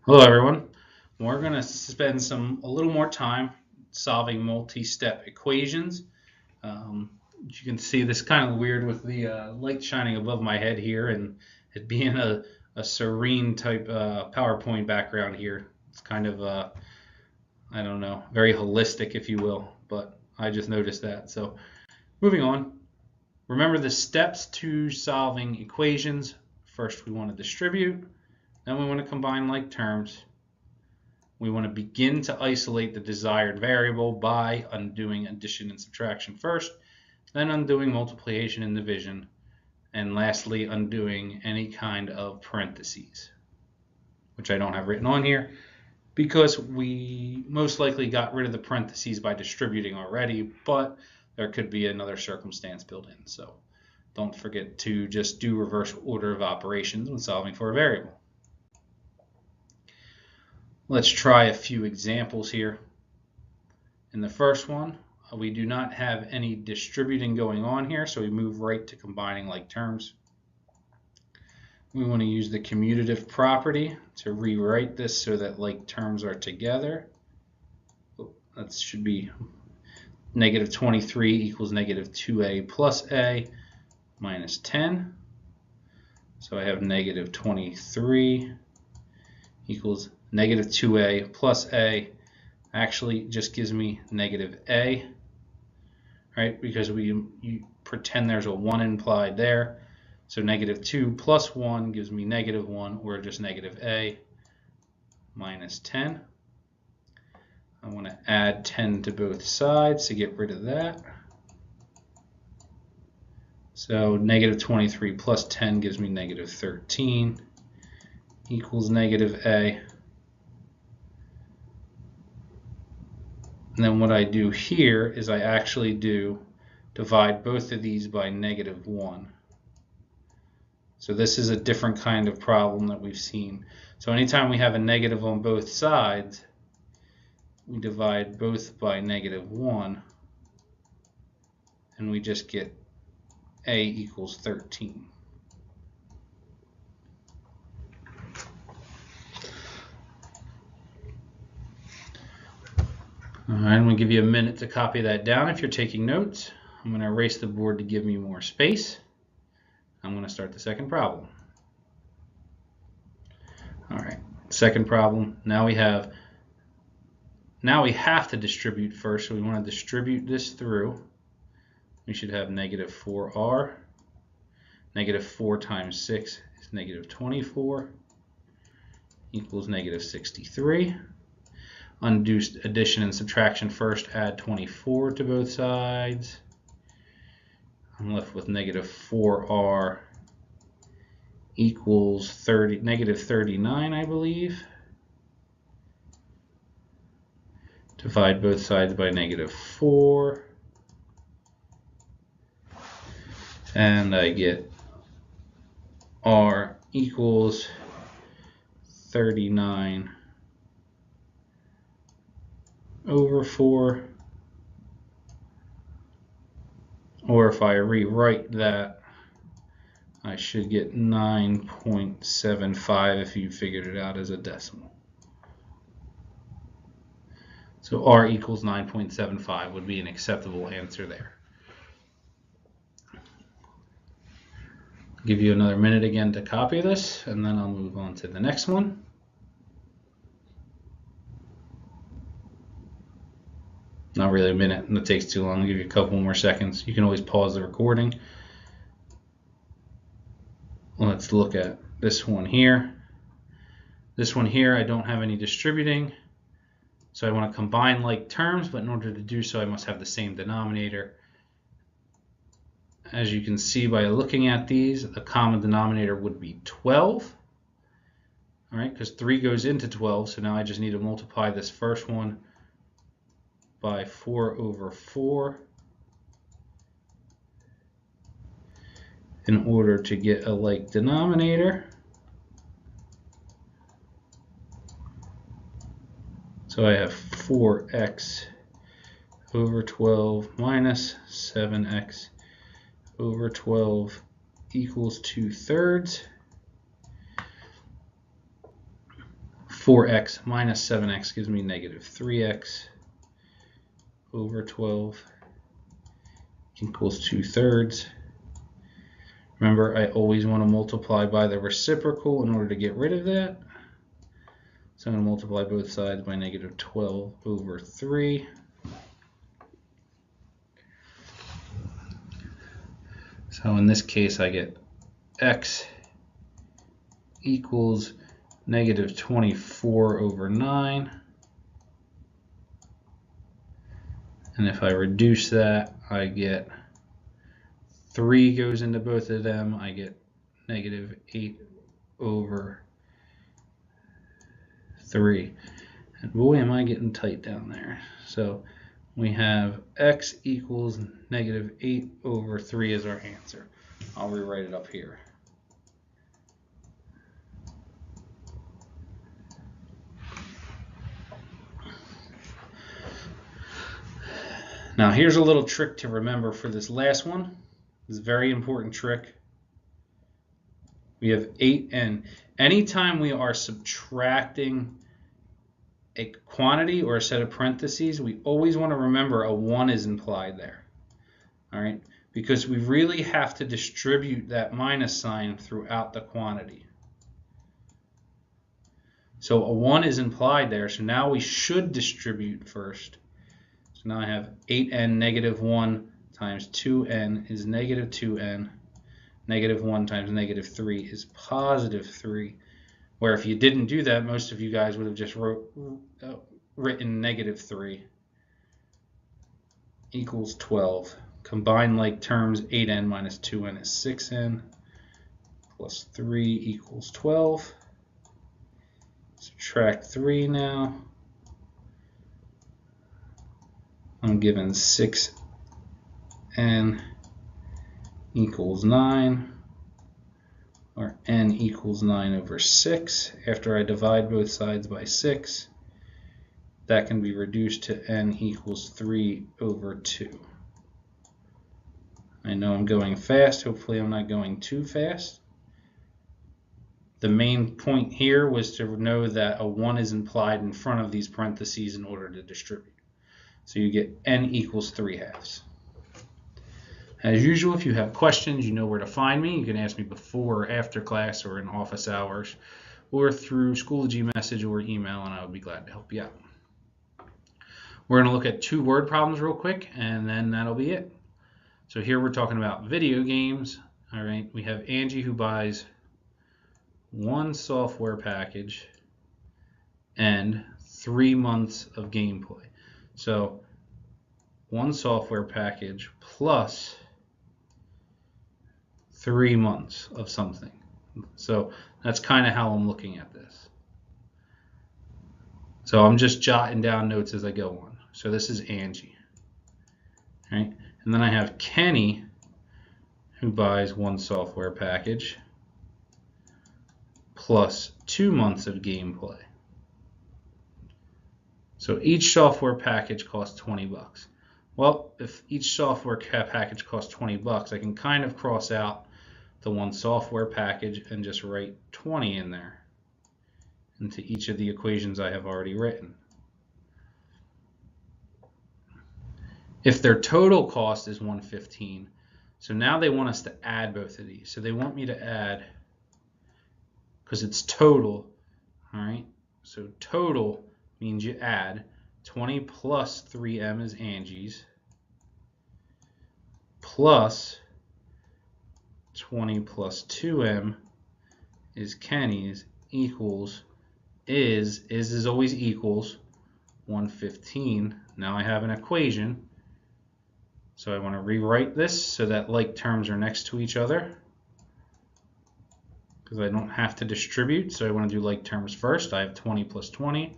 Hello everyone. We're going to spend a little more time solving multi-step equations. As you can see, this is kind of weird with the light shining above my head here and it being a serene type PowerPoint background here. It's kind of, I don't know, very holistic if you will, but I just noticed that. So moving on, remember the steps to solving equations. First we want to distribute, then we want to combine like terms. We want to begin to isolate the desired variable by undoing addition and subtraction first, then undoing multiplication and division, and lastly undoing any kind of parentheses, which I don't have written on here because we most likely got rid of the parentheses by distributing already, but there could be another circumstance built in. So don't forget to just do reverse order of operations when solving for a variable. Let's try a few examples here. In the first one, we do not have any distributing going on here, so we move right to combining like terms. We want to use the commutative property to rewrite this so that like terms are together. That should be negative 23 equals negative 2a plus a minus 10. So I have negative 23 equals negative 2a plus a actually just gives me negative a, right? Because you pretend there's a 1 implied there. So negative 2 plus 1 gives me negative 1, or just negative a minus 10. I want to add 10 to both sides to get rid of that. So negative 23 plus 10 gives me negative 13 equals negative a. And then what I do here is I actually divide both of these by negative 1. So this is a different kind of problem that we've seen. So anytime we have a negative on both sides, we divide both by negative 1, and we just get a equals 13. All right, I'm going to give you a minute to copy that down if you're taking notes. I'm going to erase the board to give me more space. I'm going to start the second problem. All right, second problem. Now we have to distribute first, so we want to distribute this through. We should have negative 4r. Negative 4 times 6 is negative 24 equals negative 63. Undo addition and subtraction first, add 24 to both sides. I'm left with negative 4r equals negative 39, I believe. Divide both sides by negative 4. And I get r equals 39 over 4, or if I rewrite that, I should get 9.75 if you figured it out as a decimal. So r equals 9.75 would be an acceptable answer there. I'll give you another minute again to copy this, and then I'll move on to the next one. Not really a minute, and it takes too long. I'll give you a couple more seconds. You can always pause the recording. Let's look at this one here. This one here, I don't have any distributing, so I want to combine like terms, but in order to do so, I must have the same denominator. As you can see by looking at these, the common denominator would be 12. All right, because 3 goes into 12, so now I just need to multiply this first one by 4 over 4 in order to get a like denominator. So I have 4x over 12 minus 7x over 12 equals 2/3. 4x minus 7x gives me negative 3x over 12 equals 2/3. Remember, I always want to multiply by the reciprocal in order to get rid of that. So I'm going to multiply both sides by negative 12 over 3. So in this case, I get x equals negative 24 over 9. And if I reduce that, I get 3 goes into both of them. I get negative 8 over 3. And boy, am I getting tight down there. So we have x equals negative 8 over 3 as our answer. I'll rewrite it up here. Now here's a little trick to remember for this last one. This is a very important trick. We have 8n. Anytime we are subtracting a quantity or a set of parentheses, we always want to remember a 1 is implied there. All right? Because we really have to distribute that minus sign throughout the quantity. So a 1 is implied there, so now we should distribute first. So now I have 8n negative 1 times 2n is negative 2n. Negative 1 times negative 3 is positive 3. Where if you didn't do that, most of you guys would have just written negative 3 equals 12. Combine like terms, 8n minus 2n is 6n plus 3 equals 12. Subtract 3 now. I'm given 6n equals 9, or n equals 9 over 6. After I divide both sides by 6, that can be reduced to n equals 3 over 2. I know I'm going fast. Hopefully I'm not going too fast. The main point here was to know that a 1 is implied in front of these parentheses in order to distribute. So you get n equals 3/2. As usual, if you have questions, you know where to find me. You can ask me before or after class or in office hours or through Schoology message or email, and I would be glad to help you out. We're going to look at 2 word problems real quick, and then that'll be it. So here we're talking about video games. All right, we have Angie who buys 1 software package and 3 months of gameplay. So 1 software package plus 3 months of something. So that's kind of how I'm looking at this. So I'm just jotting down notes as I go on. So this is Angie. Right? And then I have Kenny who buys 1 software package plus 2 months of gameplay. So each software package costs 20 bucks. Well, if each software package costs 20 bucks, I can kind of cross out the 1 software package and just write 20 in there into each of the equations I have already written. If their total cost is $115, so now they want us to add both of these. So they want me to add, because it's total, all right? So total means you add 20 plus 3m is Angie's, plus 20 plus 2m is Kenny's, equals, is always equals 115. Now I have an equation. So I want to rewrite this so that like terms are next to each other, because I don't have to distribute. So I want to do like terms first. I have 20 plus 20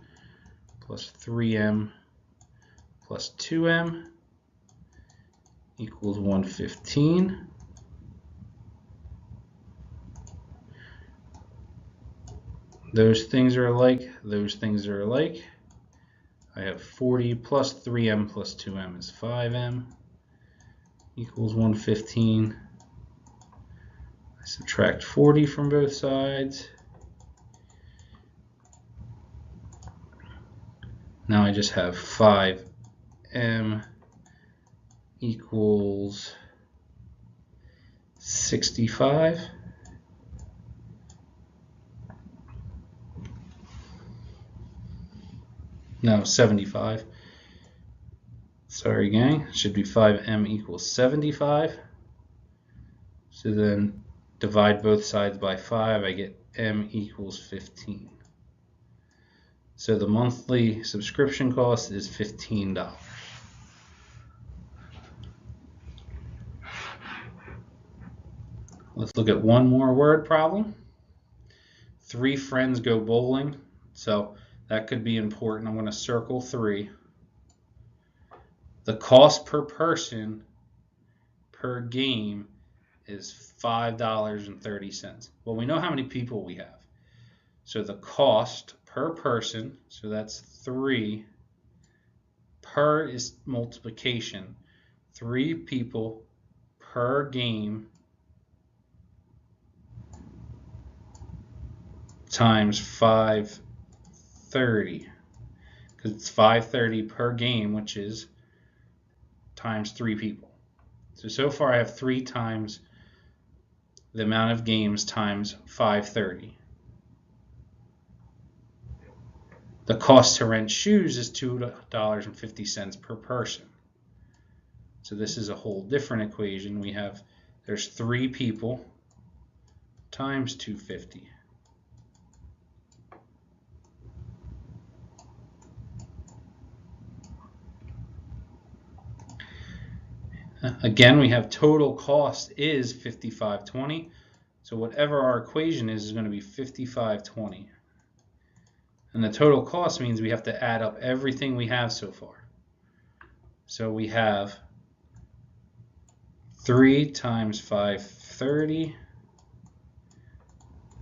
plus 3m plus 2m equals 115. Those things are alike. Those things are alike. I have 40 plus 3m plus 2m is 5m equals 115. I subtract 40 from both sides. Now I just have 5m equals 65. No, 75. Sorry, gang. It should be 5m equals 75. So then divide both sides by 5. I get m equals 15. So the monthly subscription cost is $15. Let's look at one more word problem. 3 friends go bowling. So that could be important. I'm going to circle 3. The cost per person per game is $5.30. Well, we know how many people we have. So the cost per person, so that's 3, per is multiplication, 3 people per game times 530, because it's 530 per game, which is times 3 people. So far I have 3 times the amount of games times 530. The cost to rent shoes is $2.50 per person. So this is a whole different equation. We have, there's 3 people times $2.50. Again, we have total cost is $55.20. So whatever our equation is going to be $55.20. And the total cost means we have to add up everything we have so far. So we have 3 times 530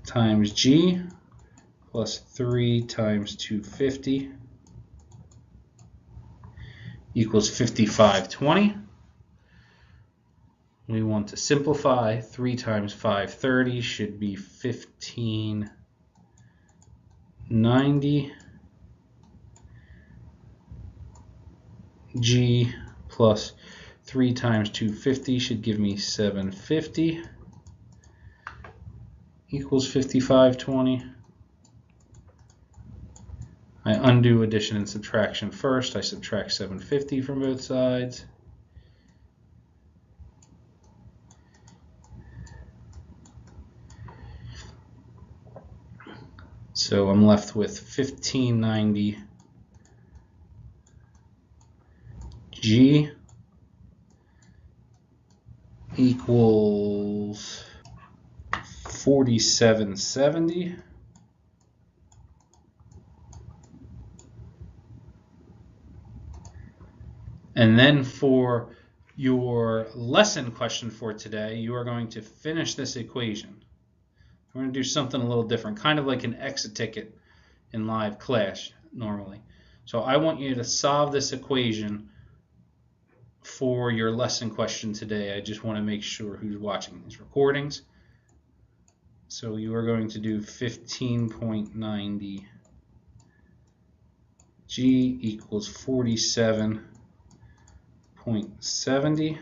times G plus 3 times 250 equals $55.20. We want to simplify. 3 times 530 should be 1590. G plus 3 times 250 should give me 750 equals $55.20. I undo addition and subtraction first. I subtract 750 from both sides. So I'm left with 1590 G equals 4770. And then for your lesson question for today, you are going to finish this equation. We're going to do something a little different, kind of like an exit ticket in live class normally. So I want you to solve this equation for your lesson question today. I just want to make sure who's watching these recordings. So you are going to do 15.90 G equals 47.70.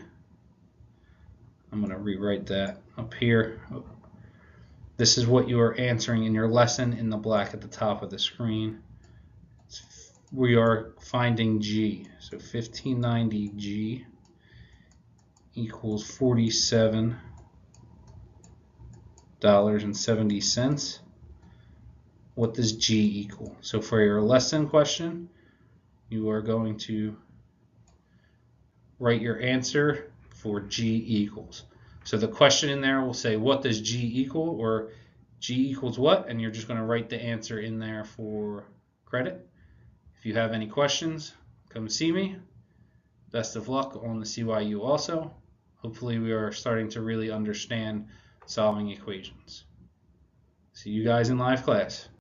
I'm going to rewrite that up here. This is what you are answering in your lesson in the black at the top of the screen. We are finding G. So 1590 G equals $47.70. What does G equal? So for your lesson question, you are going to write your answer for G equals. So the question in there will say, what does G equal, or G equals what? And you're just going to write the answer in there for credit. If you have any questions, come see me. Best of luck on the CYU also. Hopefully we are starting to really understand solving equations. See you guys in live class.